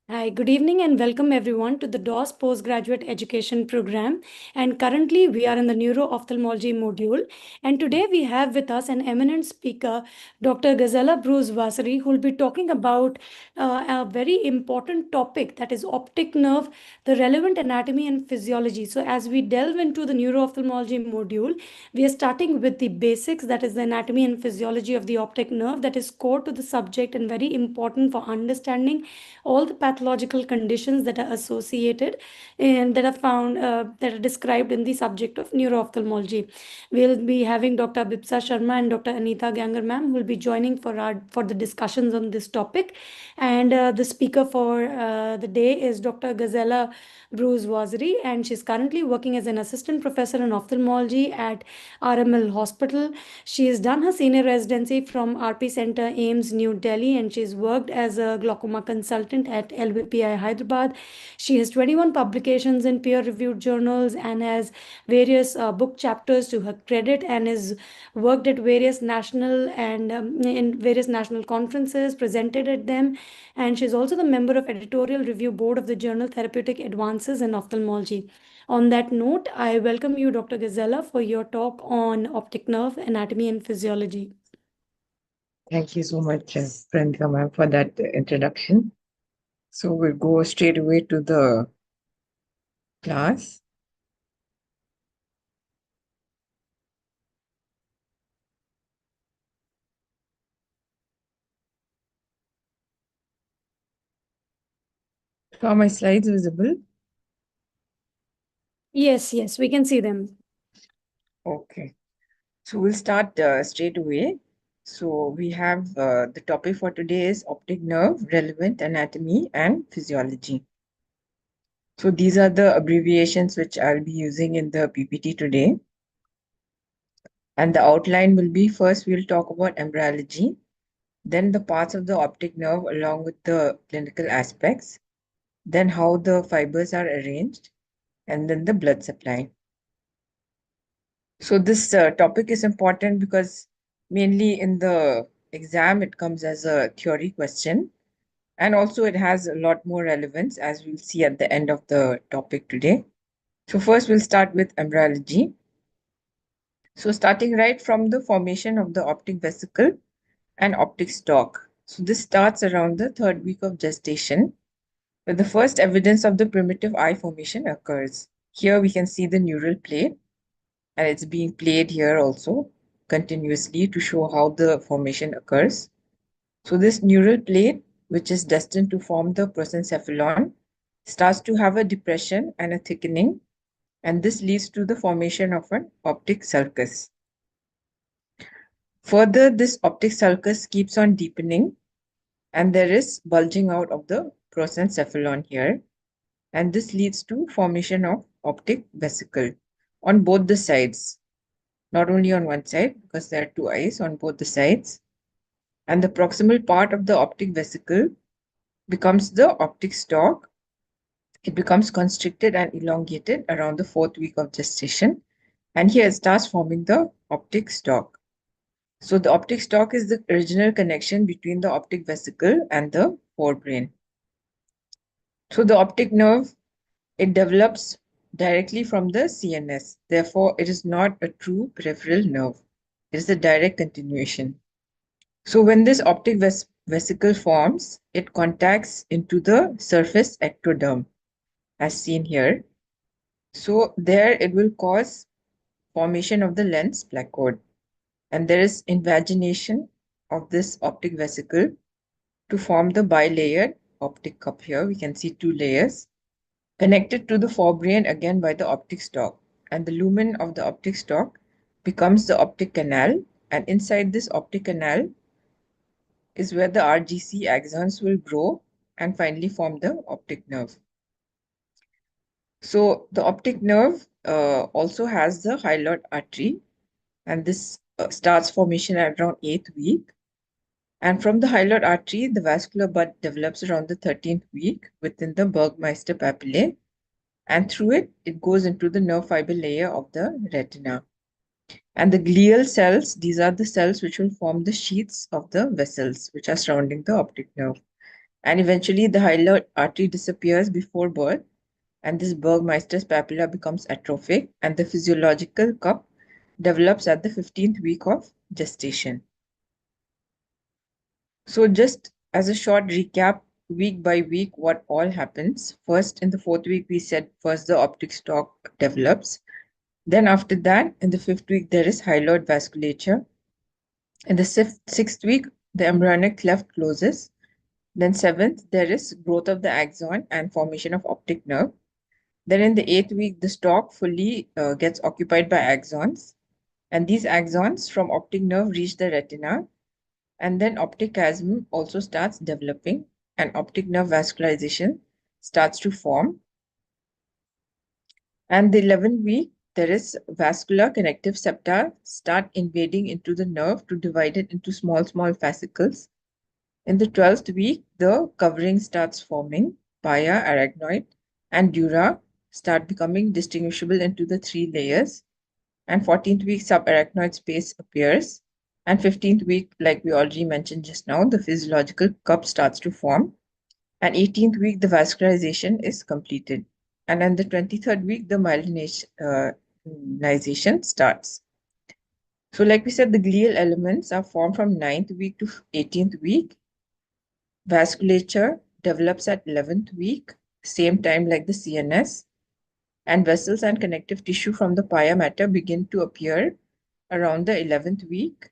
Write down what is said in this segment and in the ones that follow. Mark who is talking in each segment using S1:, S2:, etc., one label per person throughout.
S1: Hi, good evening and welcome everyone to the DOS Postgraduate Education Program. And currently we are in the Neuro-Ophthalmology module. And today we have with us an eminent speaker, Dr. Gazella Bruce Vasari, who will be talking about a very important topic, that is optic nerve, the relevant anatomy and physiology. So as we delve into the Neuro-Ophthalmology module, we are starting with the basics, that is the anatomy and physiology of the optic nerve, that is core to the subject and very important for understanding all the pathological conditions that are associated and that are found that are described in the subject of neuro-ophthalmology. We'll be having Dr. Bipsa Sharma and Dr. Anita Gangar ma'am who will be joining for the discussions on this topic. And the speaker for the day is Dr. Gazella Bruce Waziri, and she's currently working as an assistant professor in ophthalmology at RML Hospital. She has done her senior residency from RP Center, AIMS, New Delhi, and she's worked as a glaucoma consultant at LVPI Hyderabad. She has 21 publications in peer-reviewed journals and has various book chapters to her credit, and has worked at various national and in various national conferences, presented at them, and she's also the member of editorial review board of the journal Therapeutic Advances in Ophthalmology. On that note, I welcome you, Dr. Gazella, for your talk on optic nerve anatomy and physiology.
S2: Thank you so much, Priyanka ma'am, for that introduction. So we'll go straight away to the class. So are my slides visible?
S1: Yes, we can see them.
S2: Okay. So we'll start straight away. So we have the topic for today is optic nerve, relevant anatomy and physiology. So these are the abbreviations which I'll be using in the PPT today. And the outline will be, first we'll talk about embryology, then the parts of the optic nerve along with the clinical aspects, then how the fibers are arranged, and then the blood supply. So this topic is important because mainly in the exam, it comes as a theory question. And also it has a lot more relevance, as we'll see at the end of the topic today. So first we'll start with embryology. So starting right from the formation of the optic vesicle and optic stalk. So this starts around the 3rd week of gestation, where the first evidence of the primitive eye formation occurs. Here we can see the neural plate, and it's being played here also continuously to show how the formation occurs. So this neural plate, which is destined to form the prosencephalon, starts to have a depression and a thickening, and this leads to the formation of an optic sulcus. Further, this optic sulcus keeps on deepening, and there is bulging out of the prosencephalon here, and this leads to formation of optic vesicle on both the sides, not only on one side, because there are two eyes on both the sides. And the proximal part of the optic vesicle becomes the optic stalk. It becomes constricted and elongated around the 4th week of gestation, and here it starts forming the optic stalk. So the optic stalk is the original connection between the optic vesicle and the forebrain. So the optic nerve, it develops directly from the CNS. Therefore, it is not a true peripheral nerve. It is a direct continuation. So when this optic vesicle forms, it contacts into the surface ectoderm, as seen here. So there it will cause formation of the lens placode. And there is invagination of this optic vesicle to form the bilayered optic cup here. We can see 2 layers connected to the forebrain again by the optic stalk. And the lumen of the optic stalk becomes the optic canal. And inside this optic canal is where the RGC axons will grow and finally form the optic nerve. So the optic nerve also has the hyaloid artery, and this starts formation at around 8th week. And from the hyaloid artery, the vascular bud develops around the 13th week within the Bergmeister papillae, and through it, it goes into the nerve fiber layer of the retina. And the glial cells, these are the cells which will form the sheaths of the vessels which are surrounding the optic nerve. And eventually the hyaloid artery disappears before birth, and this Bergmeister's papilla becomes atrophic, and the physiological cup develops at the 15th week of gestation. So just as a short recap, week by week, what all happens. First, in the 4th week, we said first the optic stalk develops. Then after that, in the 5th week, there is hyaloid vasculature. In the 6th week, the embryonic cleft closes. Then 7th, there is growth of the axon and formation of optic nerve. Then in the 8th week, the stalk fully gets occupied by axons. And these axons from optic nerve reach the retina. And then optic chiasm also starts developing, and optic nerve vascularization starts to form. And the 11th week, there is vascular connective septa start invading into the nerve to divide it into small fascicles. In the 12th week, the covering starts forming. Pia, arachnoid, and dura start becoming distinguishable into the 3 layers. And 14th week, subarachnoid space appears. And 15th week, like we already mentioned just now, the physiological cup starts to form. And 18th week, the vascularization is completed. And then the 23rd week, the myelinization starts. So like we said, the glial elements are formed from 9th week to 18th week. Vasculature develops at 11th week, same time like the CNS. And vessels and connective tissue from the pia mater begin to appear around the 11th week.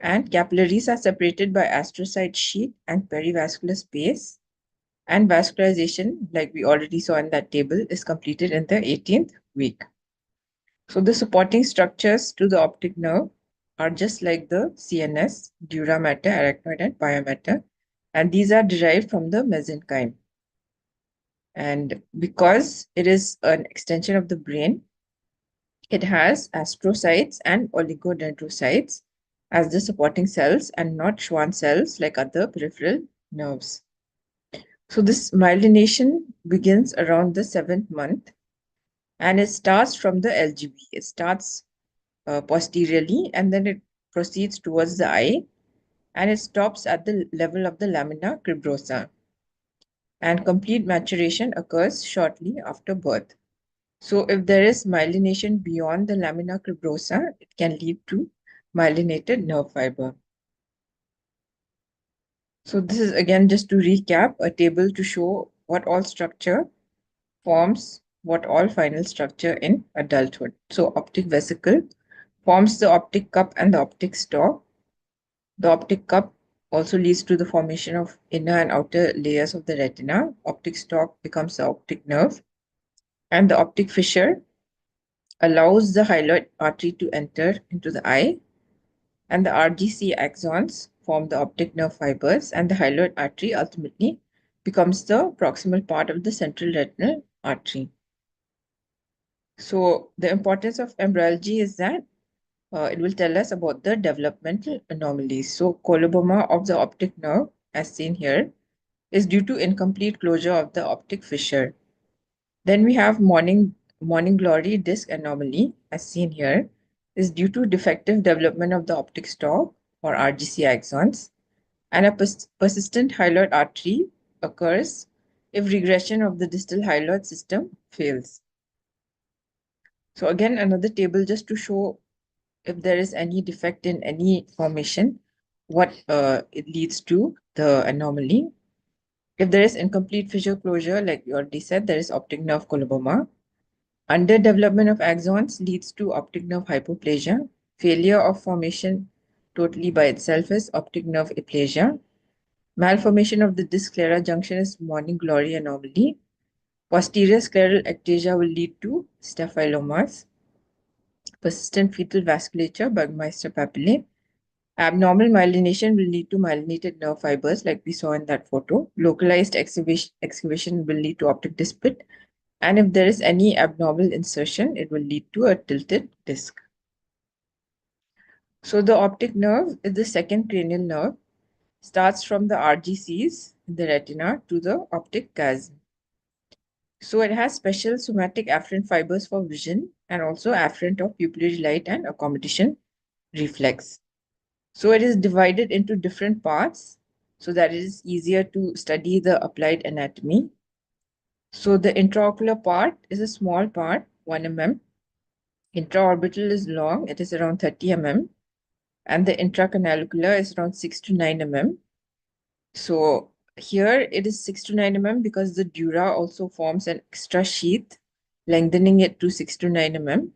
S2: And capillaries are separated by astrocyte sheath and perivascular space. And vascularization, like we already saw in that table, is completed in the 18th week. So the supporting structures to the optic nerve are just like the CNS, dura mater, arachnoid, and pia mater. And these are derived from the mesenchyme. And because it is an extension of the brain, it has astrocytes and oligodendrocytes as the supporting cells and not Schwann cells like other peripheral nerves. So this myelination begins around the 7th month, and it starts from the LGB. It starts posteriorly, and then it proceeds towards the eye, and it stops at the level of the lamina cribrosa. And complete maturation occurs shortly after birth. So if there is myelination beyond the lamina cribrosa, it can lead to myelinated nerve fiber. So this is again just to recap a table to show what all structure forms what all final structure in adulthood. So optic vesicle forms the optic cup and the optic stalk. The optic cup also leads to the formation of inner and outer layers of the retina. Optic stalk becomes the optic nerve, and the optic fissure allows the hyaloid artery to enter into the eye, and the RGC axons form the optic nerve fibers, and the hyaloid artery ultimately becomes the proximal part of the central retinal artery. So the importance of embryology is that it will tell us about the developmental anomalies. So coloboma of the optic nerve, as seen here, is due to incomplete closure of the optic fissure. Then we have morning glory disc anomaly, as seen here, is due to defective development of the optic stalk or RGC axons, and a persistent hyaloid artery occurs if regression of the distal hyaloid system fails. So again, another table just to show if there is any defect in any formation, what it leads to the anomaly. If there is incomplete fissure closure, like we already said, there is optic nerve coloboma. Underdevelopment of axons leads to optic nerve hypoplasia. Failure of formation totally by itself is optic nerve aplasia. Malformation of the disc sclera junction is morning glory anomaly. Posterior scleral ectasia will lead to staphylomas. Persistent fetal vasculature, Bergmeister papillae. Abnormal myelination will lead to myelinated nerve fibers, like we saw in that photo. Localized excavation will lead to optic disc pit. And if there is any abnormal insertion, it will lead to a tilted disc. So the optic nerve is the second cranial nerve, starts from the RGCs in the retina to the optic chiasm. So it has special somatic afferent fibers for vision and also afferent of pupillary light and accommodation reflex. So it is divided into different parts. so that it is easier to study the applied anatomy. So the intraocular part is a small part, 1 mm. Intraorbital is long, it is around 30 mm. And the intracanalular is around 6 to 9 mm. So here it is 6 to 9 mm because the dura also forms an extra sheath, lengthening it to 6 to 9 mm.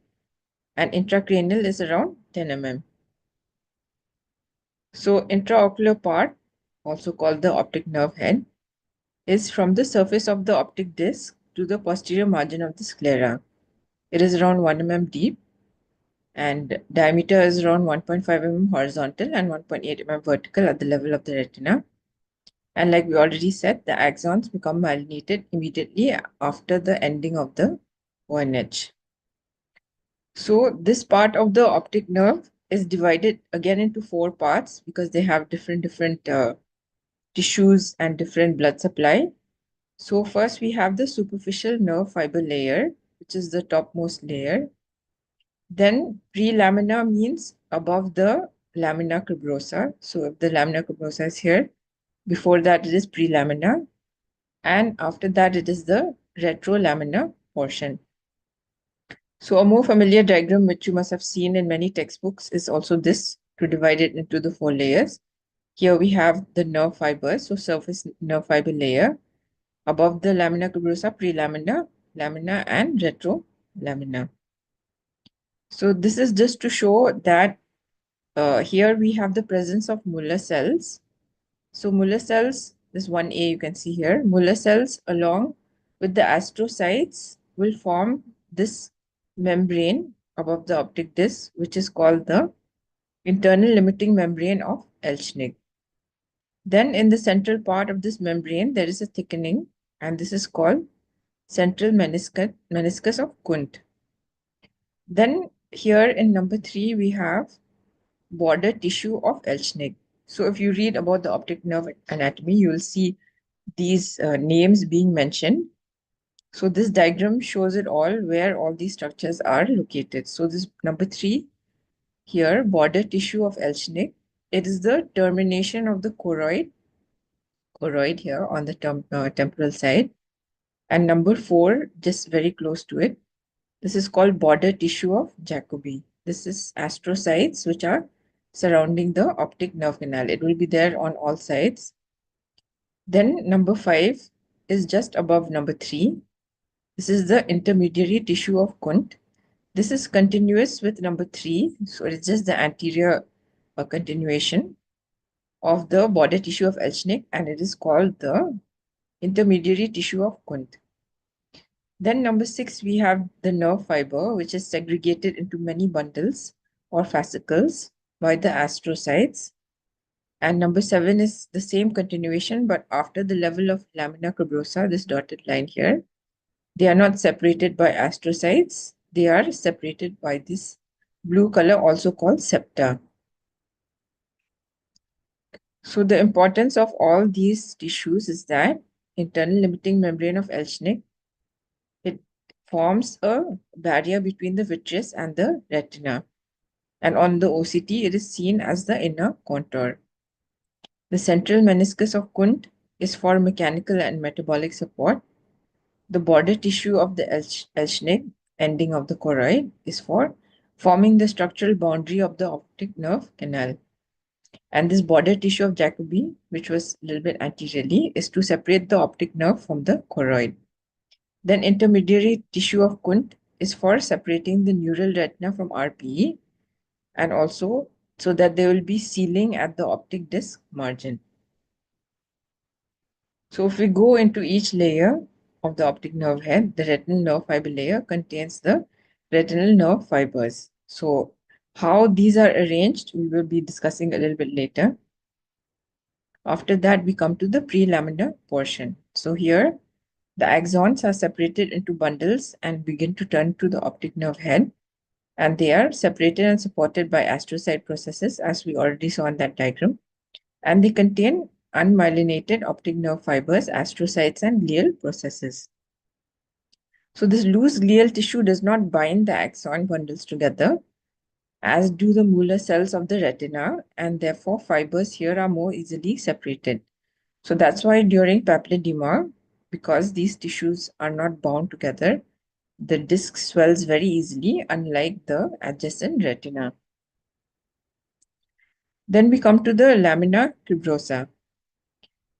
S2: And intracranial is around 10 mm. So intraocular part, also called the optic nerve head, is from the surface of the optic disc to the posterior margin of the sclera. It is around 1 mm deep and diameter is around 1.5 mm horizontal and 1.8 mm vertical at the level of the retina. And like we already said, the axons become myelinated immediately after the ending of the ONH. So this part of the optic nerve is divided again into 4 parts because they have different tissues and different blood supply. So first we have the superficial nerve fiber layer, which is the topmost layer. Then pre-lamina means above the lamina cribrosa. So if the lamina cribrosa is here, before that it is pre-lamina. And after that it is the retrolamina portion. So a more familiar diagram which you must have seen in many textbooks is also this, to divide it into the 4 layers. Here we have the nerve fibers, so surface nerve fiber layer. Above the lamina cribrosa, prelamina, lamina, and retrolamina. So this is just to show that here we have the presence of Muller cells. So Muller cells, this 1A you can see here, Muller cells along with the astrocytes will form this membrane above the optic disc, which is called the internal limiting membrane of Elschnig. Then in the central part of this membrane, there is a thickening, and this is called central meniscus of Kundt. Then here in number 3, we have border tissue of Elschnig. So if you read about the optic nerve anatomy, you will see these names being mentioned. So this diagram shows it all, where all these structures are located. So this number 3 here, border tissue of Elschnig, it is the termination of the choroid here on the temporal side. And number 4, just very close to it, this is called border tissue of Jacobi. This is astrocytes which are surrounding the optic nerve canal. It will be there on all sides. Then number 5 is just above number 3. This is the intermediary tissue of Kundt. This is continuous with number 3. So it's just the anterior continuation of the border tissue of Elschnig, and it is called the intermediary tissue of Kundt. Then number 6, we have the nerve fiber, which is segregated into many bundles or fascicles by the astrocytes. And number 7 is the same continuation, but after the level of lamina cribrosa, this dotted line here, they are not separated by astrocytes. They are separated by this blue color, also called septa. So the importance of all these tissues is that internal limiting membrane of Elschnig, it forms a barrier between the vitreous and the retina. And on the OCT, it is seen as the inner contour. The central meniscus of Kundt is for mechanical and metabolic support. The border tissue of the Elschnig, ending of the choroid, is for forming the structural boundary of the optic nerve canal. And this border tissue of Jacobi, which was a little bit anteriorly, is to separate the optic nerve from the choroid. Then intermediary tissue of Kundt is for separating the neural retina from RPE, and also so that there will be sealing at the optic disc margin. So if we go into each layer of the optic nerve head, the retinal nerve fiber layer contains the retinal nerve fibers. So how these are arranged, we will be discussing a little bit later. After that, we come to the prelaminar portion. So here, the axons are separated into bundles and begin to turn to the optic nerve head. And they are separated and supported by astrocyte processes, as we already saw in that diagram. And they contain unmyelinated optic nerve fibers, astrocytes, and glial processes. So this loose glial tissue does not bind the axon bundles together, as do the Muller cells of the retina, and therefore fibers here are more easily separated. So that's why during papilledema, because these tissues are not bound together, the disc swells very easily, unlike the adjacent retina. Then we come to the lamina cribrosa.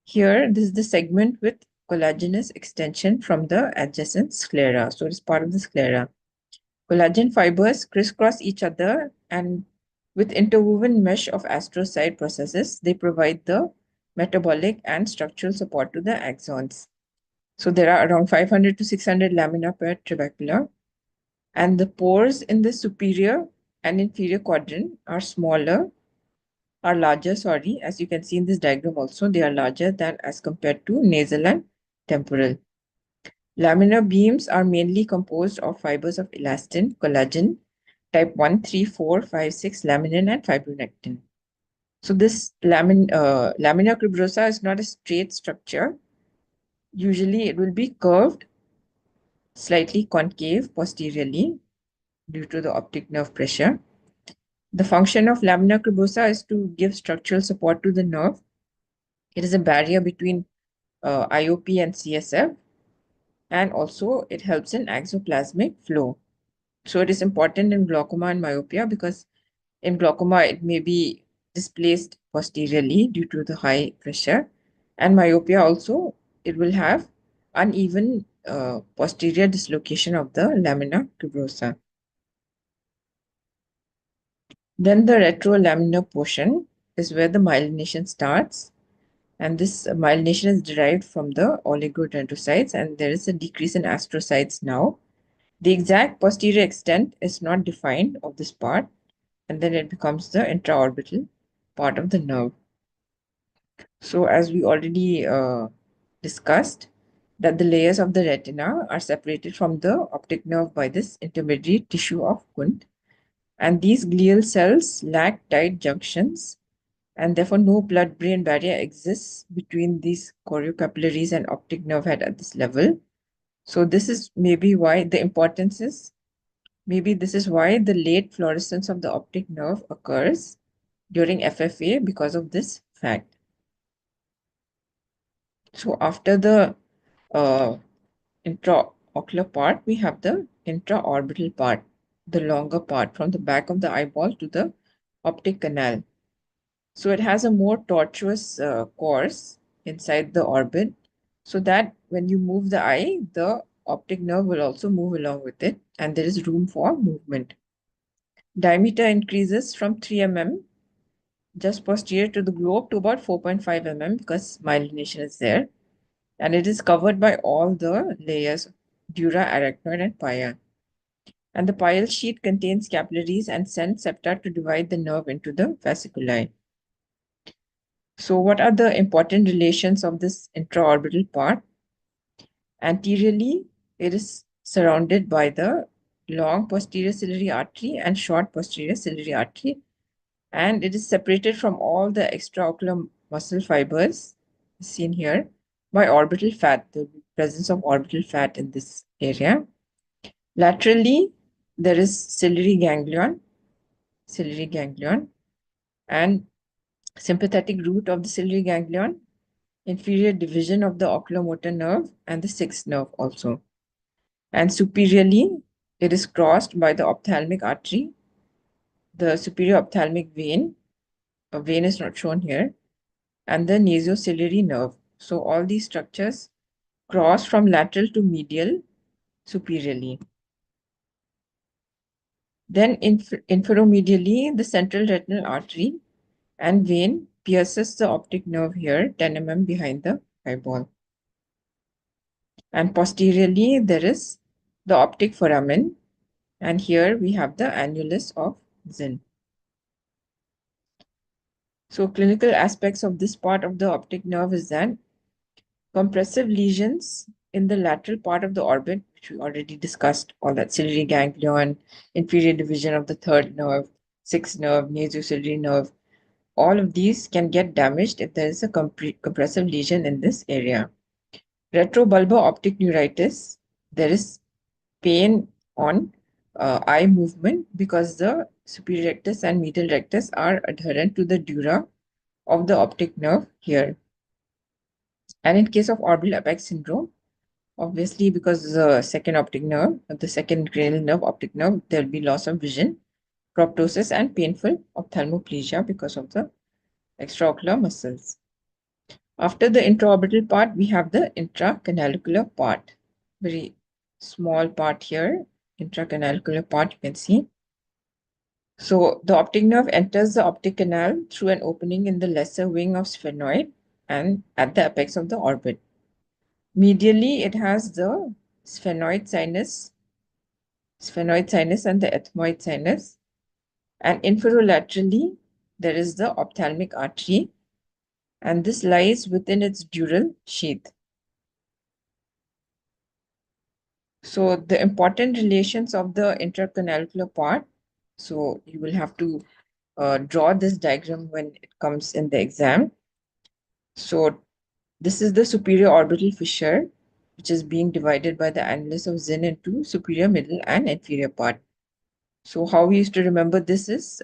S2: Here, this is the segment with collagenous extension from the adjacent sclera. So it is part of the sclera. Collagen fibers crisscross each other, and with interwoven mesh of astrocyte processes, they provide the metabolic and structural support to the axons. So there are around 500 to 600 lamina per trabecula, and the pores in the superior and inferior quadrant are larger, as you can see in this diagram also, they are larger than as compared to nasal and temporal. Laminar beams are mainly composed of fibers of elastin, collagen, type 1, 3, 4, 5, 6, laminin, and fibronectin. So this lamina cribrosa is not a straight structure. Usually it will be curved, slightly concave posteriorly due to the optic nerve pressure. The function of lamina cribrosa is to give structural support to the nerve. It is a barrier between IOP and CSF, and also it helps in exoplasmic flow. So it is important in glaucoma and myopia because in glaucoma it may be displaced posteriorly due to the high pressure, and myopia also it will have uneven posterior dislocation of the lamina cribrosa. Then the retrolaminar portion is where the myelination starts, and this myelination is derived from the oligodendrocytes, and there is a decrease in astrocytes now. The exact posterior extent is not defined of this part, and then it becomes the intraorbital part of the nerve. So as we already discussed, that the layers of the retina are separated from the optic nerve by this intermediate tissue of Wundt, and these glial cells lack tight junctions, and therefore no blood-brain barrier exists between these choriocapillaries and optic nerve head at this level. So this is maybe why the importance is, maybe this is why the late fluorescence of the optic nerve occurs during FFA because of this fact. So after the intraocular part, we have the intraorbital part, the longer part from the back of the eyeball to the optic canal. So it has a more tortuous course inside the orbit, so that when you move the eye, the optic nerve will also move along with it, and there is room for movement. Diameter increases from 3 mm just posterior to the globe to about 4.5 mm because myelination is there, and it is covered by all the layers, dura, arachnoid, and pia. And the pial sheet contains capillaries and sends septa to divide the nerve into the fasciculi. So what are the important relations of this intraorbital part? Anteriorly, it is surrounded by the long posterior ciliary artery and short posterior ciliary artery, and it is separated from all the extraocular muscle fibers seen here by orbital fat, the presence of orbital fat in this area. Laterally, there is ciliary ganglion, and sympathetic root of the ciliary ganglion, inferior division of the oculomotor nerve, and the sixth nerve also. And superiorly, it is crossed by the ophthalmic artery, the superior ophthalmic vein, a vein is not shown here, and the nasociliary nerve. So all these structures cross from lateral to medial superiorly. Then inferomedially, the central retinal artery and vein pierces the optic nerve here, 10 mm behind the eyeball. And posteriorly, there is the optic foramen, and here we have the annulus of Zinn. So clinical aspects of this part of the optic nerve is that compressive lesions in the lateral part of the orbit, which we already discussed, all that ciliary ganglion, inferior division of the third nerve, sixth nerve, nasociliary nerve, all of these can get damaged if there is a compressive lesion in this area. Retrobulbar optic neuritis, there is pain on eye movement because the superior rectus and medial rectus are adherent to the dura of the optic nerve here. And in case of orbital apex syndrome, obviously because the second optic nerve, the second cranial nerve, optic nerve, there will be loss of vision, proptosis, and painful ophthalmoplegia because of the extraocular muscles. After the intraorbital part, we have the intracanalicular part. Very small part here, intracanalicular part, you can see. So the optic nerve enters the optic canal through an opening in the lesser wing of sphenoid and at the apex of the orbit. Medially, it has the sphenoid sinus and the ethmoid sinus. And inferolaterally, there is the ophthalmic artery, and this lies within its dural sheath. So the important relations of the intracanalicular part, so you will have to draw this diagram when it comes in the exam. So this is the superior orbital fissure, which is being divided by the annulus of Zinn into superior, middle, and inferior part. So how we used to remember this is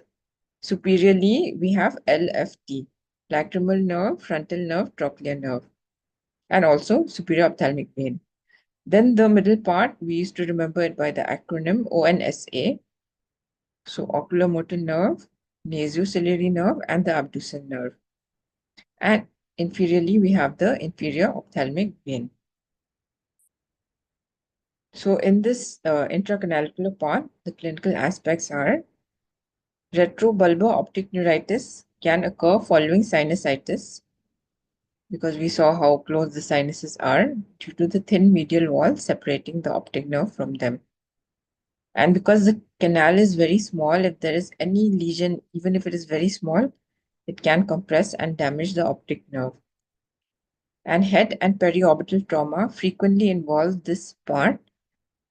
S2: superiorly we have LFT, lacrimal nerve, frontal nerve, trochlear nerve, and also superior ophthalmic vein. Then the middle part, we used to remember it by the acronym ONSA. So oculomotor nerve, nasociliary nerve, and the abducens nerve. And inferiorly, we have the inferior ophthalmic vein. So in this intracanalicular part, the clinical aspects are retrobulbar optic neuritis can occur following sinusitis, because we saw how close the sinuses are due to the thin medial wall separating the optic nerve from them. And because the canal is very small, if there is any lesion, even if it is very small, it can compress and damage the optic nerve. And head and periorbital trauma frequently involve this part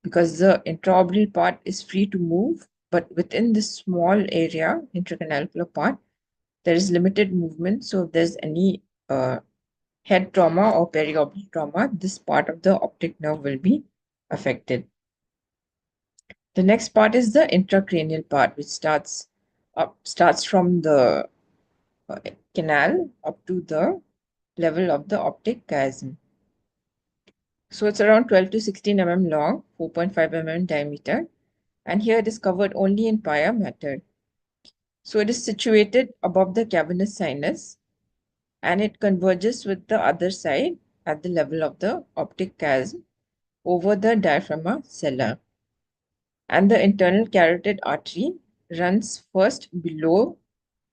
S2: because the intraorbital part is free to move, but within this small area, intracanalicular part, there is limited movement. So if there's any head trauma or periorbital trauma, this part of the optic nerve will be affected. The next part is the intracranial part, which starts from the canal up to the level of the optic chiasm. So it's around 12 to 16 mm long, 4.5 mm diameter, and here it is covered only in pia mater. So it is situated above the cavernous sinus, and it converges with the other side at the level of the optic chiasm over the diaphragma sella. And the internal carotid artery runs first below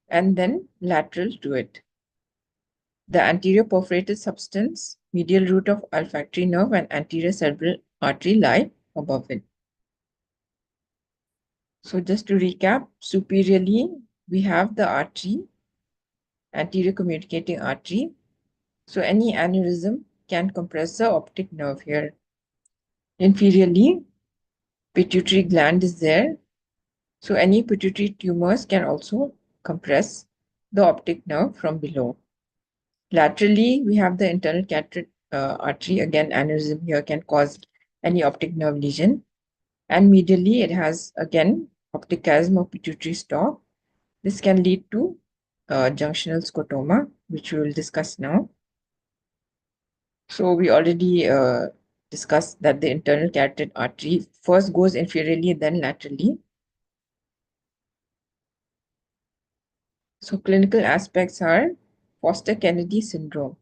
S2: and then lateral to it. The anterior perforated substance, medial root of olfactory nerve, and anterior cerebral artery lie above it. So just to recap, superiorly, we have the artery, anterior communicating artery. So any aneurysm can compress the optic nerve here. Inferiorly, pituitary gland is there. So any pituitary tumors can also compress the optic nerve from below. Laterally, we have the internal carotid artery. Again, aneurysm here can cause any optic nerve lesion. And medially, it has, again, optic chiasm or pituitary stalk. This can lead to junctional scotoma, which we will discuss now. So we already discussed that the internal carotid artery first goes inferiorly, then laterally. So clinical aspects are Foster-Kennedy syndrome.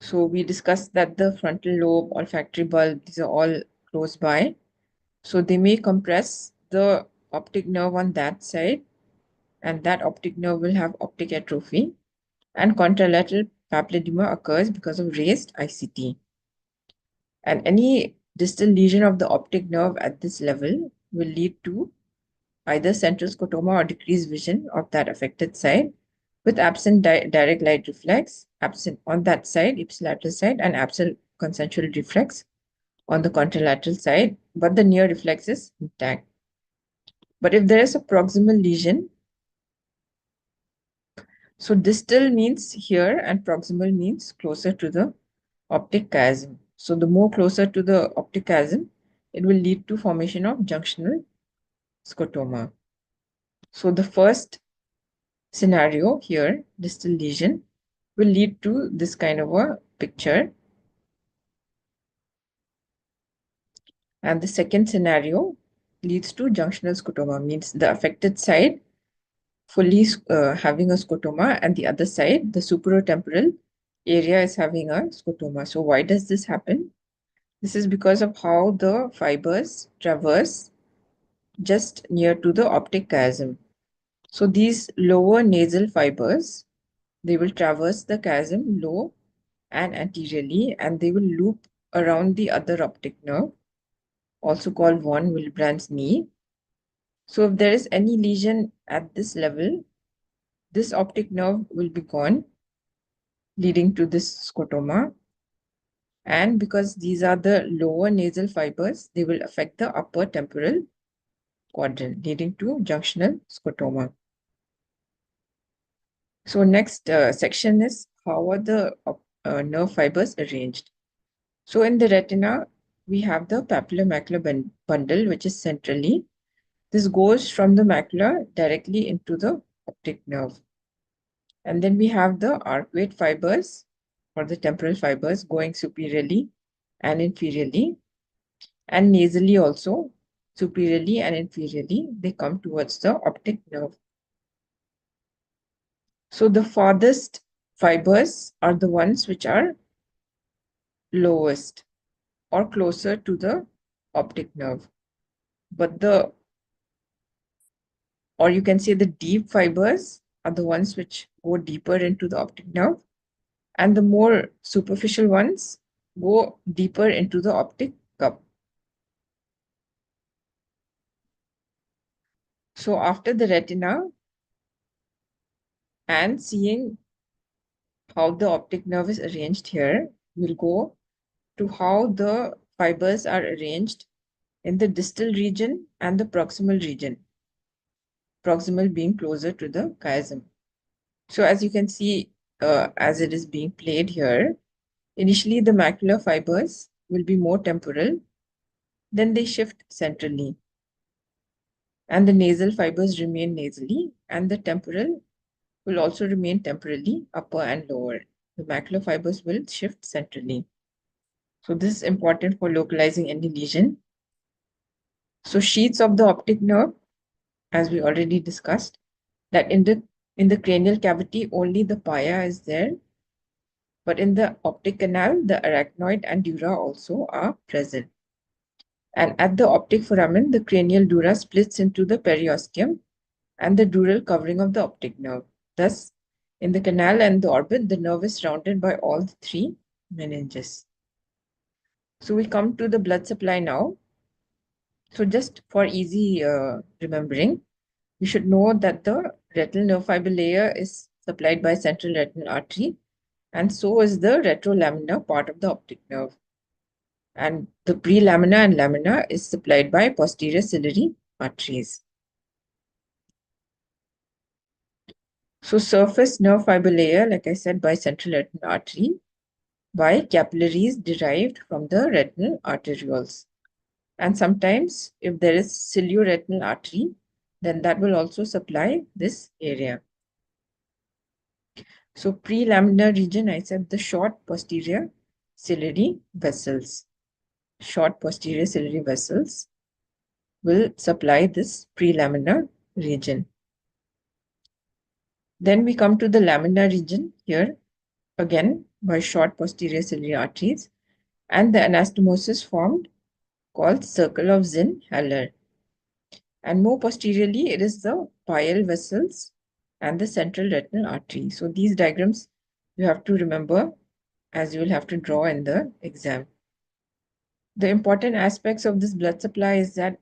S2: So we discussed that the frontal lobe, olfactory bulb, these are all close by. So they may compress the optic nerve on that side, and that optic nerve will have optic atrophy. And contralateral papilledema occurs because of raised ICT. And any distal lesion of the optic nerve at this level will lead to either central scotoma or decreased vision of that affected side, with absent direct light reflex, absent on that side, ipsilateral side, and absent consensual reflex on the contralateral side, but the near reflex is intact. But if there is a proximal lesion, so distal means here and proximal means closer to the optic chiasm. So the more closer to the optic chiasm, it will lead to formation of junctional scotoma. So the first scenario here, distal lesion, will lead to this kind of a picture. And the second scenario leads to junctional scotoma, means the affected side fully having a scotoma, and the other side, the superotemporal area, is having a scotoma. So why does this happen? This is because of how the fibers traverse just near to the optic chiasm. So these lower nasal fibers, they will traverse the chiasm low and anteriorly, and they will loop around the other optic nerve, also called von Willebrand's knee. So if there is any lesion at this level, this optic nerve will be gone, leading to this scotoma. And because these are the lower nasal fibers, they will affect the upper temporal quadrant, leading to junctional scotoma. So next section is how are the nerve fibers arranged. So in the retina, we have the papillomacular bundle, which is centrally. This goes from the macula directly into the optic nerve. And then we have the arcuate fibers, or the temporal fibers, going superiorly and inferiorly, and nasally also, superiorly and inferiorly, they come towards the optic nerve. So the farthest fibers are the ones which are lowest or closer to the optic nerve. But or you can say the deep fibers are the ones which go deeper into the optic nerve, and the more superficial ones go deeper into the optic cup. So after the retina and seeing how the optic nerve is arranged here, we'll go to how the fibers are arranged in the distal region and the proximal region, proximal being closer to the chiasm. So as you can see, as it is being played here, initially the macular fibers will be more temporal, then they shift centrally, and the nasal fibers remain nasally, and the temporal will also remain temporally upper and lower. The macular fibers will shift centrally. So this is important for localizing any lesion. So sheaths of the optic nerve, as we already discussed, that in the cranial cavity only the pia is there, but in the optic canal the arachnoid and dura also are present. And at the optic foramen, the cranial dura splits into the periosteum and the dural covering of the optic nerve. Thus, in the canal and the orbit, the nerve is surrounded by all the three meninges. So we come to the blood supply now. So just for easy remembering, you should know that the retinal nerve fiber layer is supplied by central retinal artery, and so is the retrolaminar part of the optic nerve. And the prelamina and lamina is supplied by posterior ciliary arteries. So surface nerve fiber layer, like I said, by central retinal artery, by capillaries derived from the retinal arterioles. And sometimes if there is cilioretinal artery, then that will also supply this area. So prelaminar region, I said the short posterior ciliary vessels. Short posterior ciliary vessels will supply this prelaminar region. Then we come to the laminar region here, again by short posterior ciliary arteries, and the anastomosis formed called circle of Zinn-Haller. And more posteriorly, it is the pial vessels and the central retinal artery. So these diagrams you have to remember, as you will have to draw in the exam. The important aspects of this blood supply is that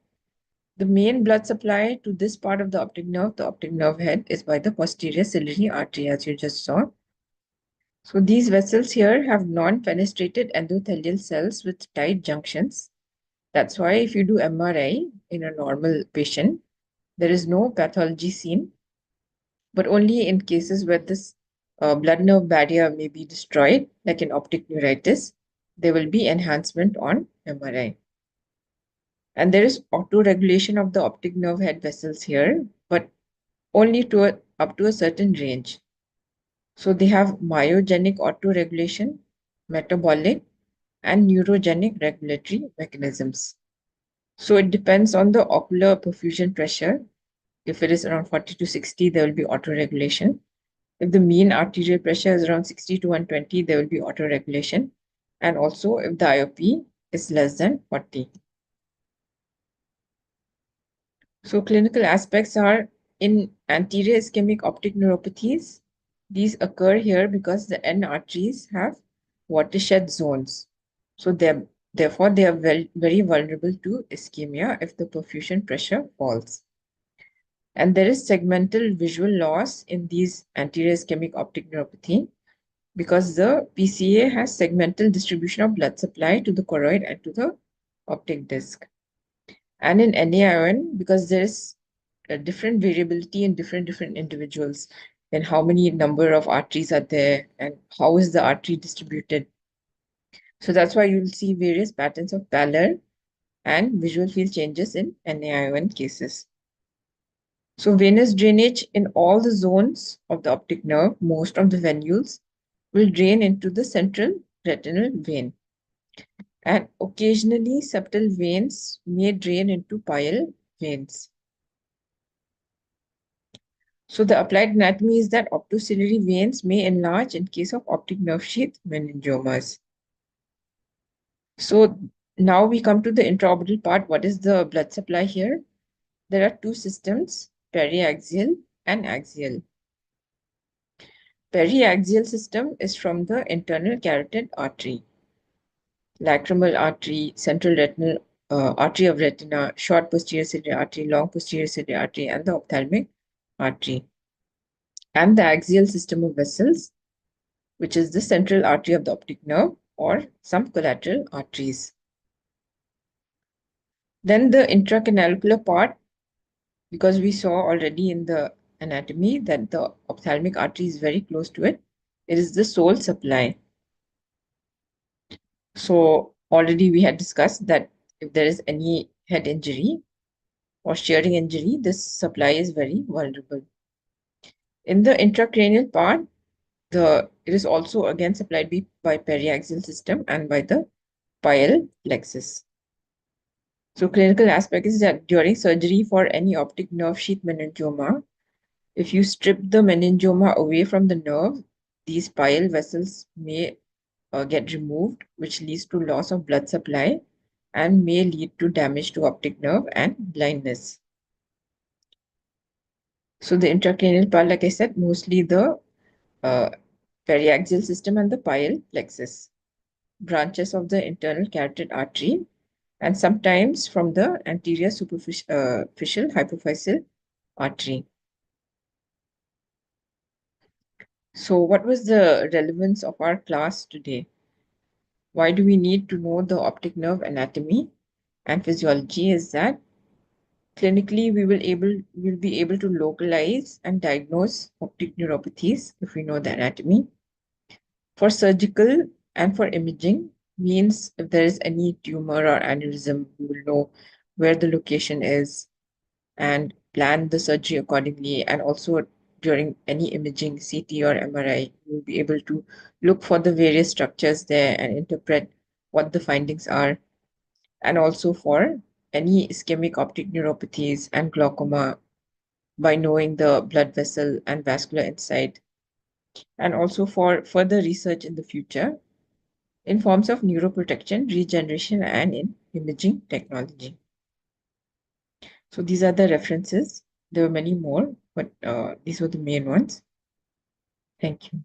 S2: the main blood supply to this part of the optic nerve head, is by the posterior ciliary artery, as you just saw. So these vessels here have non-fenestrated endothelial cells with tight junctions. That's why if you do MRI in a normal patient, there is no pathology seen, but only in cases where this blood nerve barrier may be destroyed, like in optic neuritis, there will be enhancement on MRI. And there is auto-regulation of the optic nerve head vessels here, but only up to a certain range. So they have myogenic auto-regulation, metabolic, and neurogenic regulatory mechanisms. So it depends on the ocular perfusion pressure. If it is around 40 to 60, there will be autoregulation. If the mean arterial pressure is around 60 to 120, there will be autoregulation. And also if the IOP is less than 40. So clinical aspects are in anterior ischemic optic neuropathies. These occur here because the end arteries have watershed zones. So therefore, they are very vulnerable to ischemia if the perfusion pressure falls. And there is segmental visual loss in these anterior ischemic optic neuropathy because the PCA has segmental distribution of blood supply to the choroid and to the optic disc. And in NAION, because there is a different variability in different individuals, and how many number of arteries are there and how is the artery distributed. So that's why you'll see various patterns of pallor and visual field changes in NAION cases. So venous drainage in all the zones of the optic nerve, most of the venules will drain into the central retinal vein. And occasionally septal veins may drain into pial veins. So the applied anatomy is that optociliary veins may enlarge in case of optic nerve sheath meningiomas. So now we come to the intraorbital part. What is the blood supply here? There are two systems, periaxial and axial. Periaxial system is from the internal carotid artery, lacrimal artery, central retinal artery of retina, short posterior ciliary artery, long posterior ciliary artery, and the ophthalmic artery. And the axial system of vessels, which is the central artery of the optic nerve or some collateral arteries. Then the intracanalular part, because we saw already in the anatomy that the ophthalmic artery is very close to it, it is the sole supply. So already we had discussed that if there is any head injury or shearing injury, this supply is very vulnerable. In the intracranial part, it is also again supplied by periaxial system and by the pial plexus. So clinical aspect is that during surgery for any optic nerve sheath meningioma, if you strip the meningioma away from the nerve, these pial vessels may get removed, which leads to loss of blood supply and may lead to damage to optic nerve and blindness. So the intracranial part, like I said, mostly the periaxial system and the pial plexus, branches of the internal carotid artery, and sometimes from the anterior superficial hypophyseal artery. So what was the relevance of our class today? Why do we need to know the optic nerve anatomy and physiology? Is that clinically we will be able to localize and diagnose optic neuropathies if we know the anatomy. For surgical and for imaging means if there is any tumor or aneurysm, we will know where the location is and plan the surgery accordingly. And also during any imaging, CT or MRI, you will be able to look for the various structures there and interpret what the findings are. And also for any ischemic optic neuropathies and glaucoma by knowing the blood vessel and vascular insight. And also for further research in the future in forms of neuroprotection, regeneration, and in imaging technology. So these are the references. There were many more, but these were the main ones. Thank you.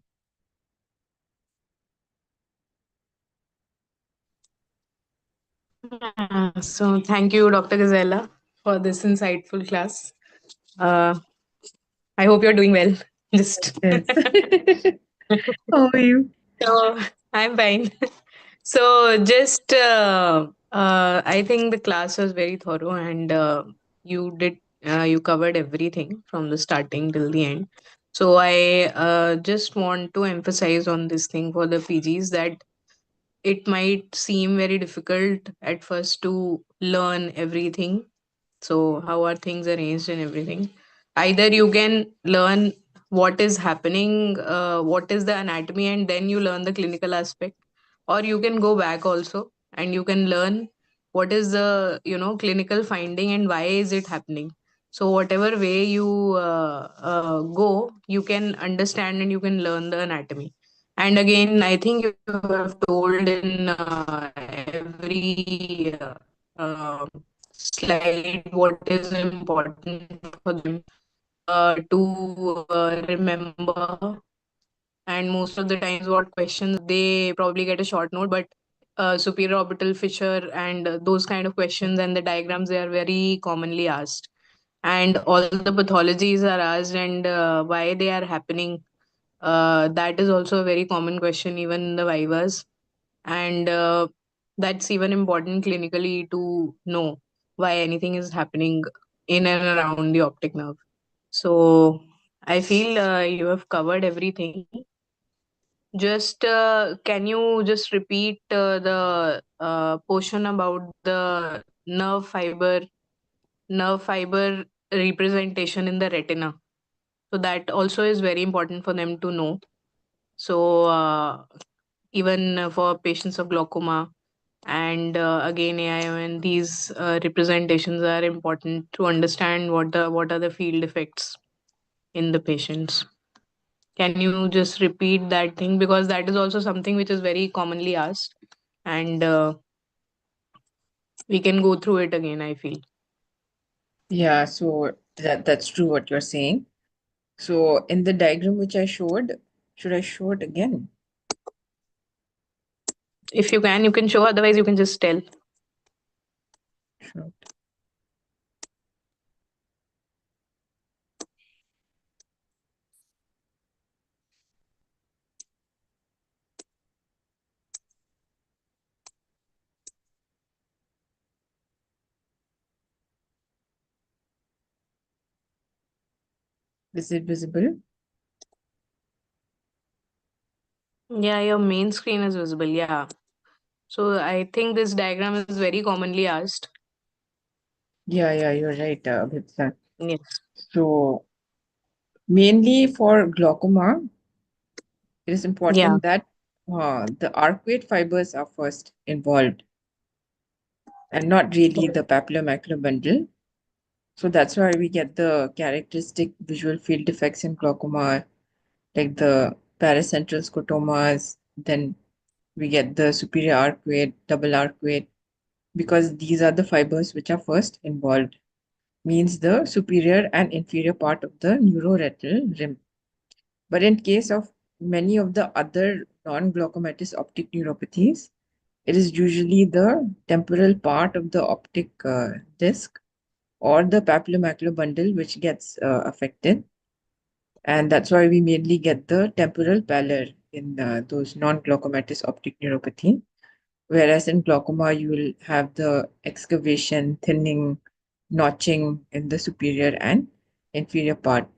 S3: So thank you, Dr. Gazella, for this insightful class. Uh, I hope you're doing well. Just
S2: Yes. How are you?
S3: so I'm fine. So just I think the class was very thorough, and you covered everything from the starting till the end. So I just want to emphasize on this thing for the PGs that it might seem very difficult at first to learn everything. So how are things arranged and everything? Either you can learn what is happening, what is the anatomy, and then you learn the clinical aspect, or you can go back also and you can learn what is the clinical finding and why is it happening. So whatever way you go, you can understand and you can learn the anatomy. And again, I think you have told in every slide what is important for them to remember. And most of the times what questions they probably get a short note, but superior orbital fissure and those kind of questions and the diagrams, they are very commonly asked, and all the pathologies are asked, and why they are happening. That is also a very common question even in the vivas, and that's even important clinically to know why anything is happening in and around the optic nerve. So I feel you have covered everything. Just can you just repeat the portion about the nerve fiber representation in the retina? So that also is very important for them to know. So even for patients of glaucoma, and again AION, these representations are important to understand what are the field effects in the patients. Can you just repeat that thing, because that is also something which is very commonly asked, and we can go through it again, I feel.
S2: Yeah, so that's true what you're saying. So in the diagram which I showed, should I show it again?
S3: If you can, you can show, otherwise you can just tell.
S2: Sure. Is it visible?
S3: Yeah, your main screen is visible. Yeah. So I think this diagram is very commonly asked.
S2: Yeah, you're right, Abhitsa.
S3: Yes.
S2: So mainly for glaucoma, it is
S3: Yeah.
S2: important that the arcuate fibers are first involved and not really the papillomacular bundle. So that's why we get the characteristic visual field defects in glaucoma, like the paracentral scotomas. Then we get the superior arcuate, double arcuate, because these are the fibers which are first involved, means the superior and inferior part of the neuroretinal rim. But in case of many of the other non-glaucomatous optic neuropathies, it is usually the temporal part of the optic disc or the papillomacular bundle which gets affected. And that's why we mainly get the temporal pallor in those non-glaucomatous optic neuropathy. Whereas in glaucoma, you will have the excavation, thinning, notching in the superior and inferior part.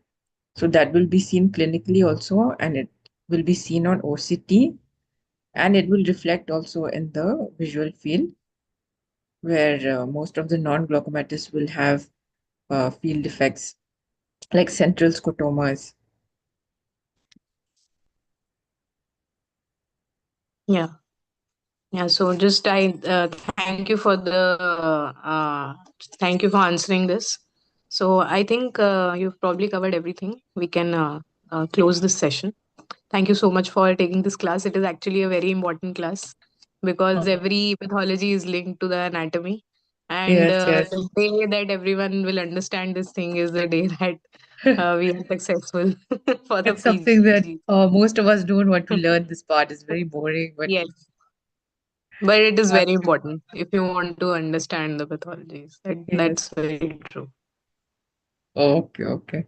S2: So that will be seen clinically also, and it will be seen on OCT, and it will reflect also in the visual field, where most of the non-glaucomatous will have field defects like central scotomas.
S3: Yeah. Yeah. So just I thank you for answering this. So I think you've probably covered everything. We can close this session. Thank you so much for taking this class. It is actually a very important class because
S2: Oh,
S3: every pathology is linked to the anatomy. And
S2: yes, yes.
S3: the day that everyone will understand this thing is the day that we are successful for the
S2: It's something that
S3: PG.
S2: most of us don't want to learn. This part is very boring, but
S3: Yes, but it is
S2: uh,
S3: very important if you want to understand the pathologies.
S2: yes.
S3: That's very true.
S2: Okay, okay.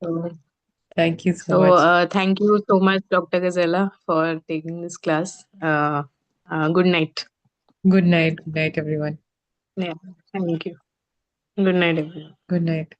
S3: So,
S2: Thank you so much.
S3: thank you so much, Dr. Gazella, for taking this class. Good night.
S2: Good night. Good night, everyone.
S3: Yeah, thank you. Good night, everyone.
S2: Good night.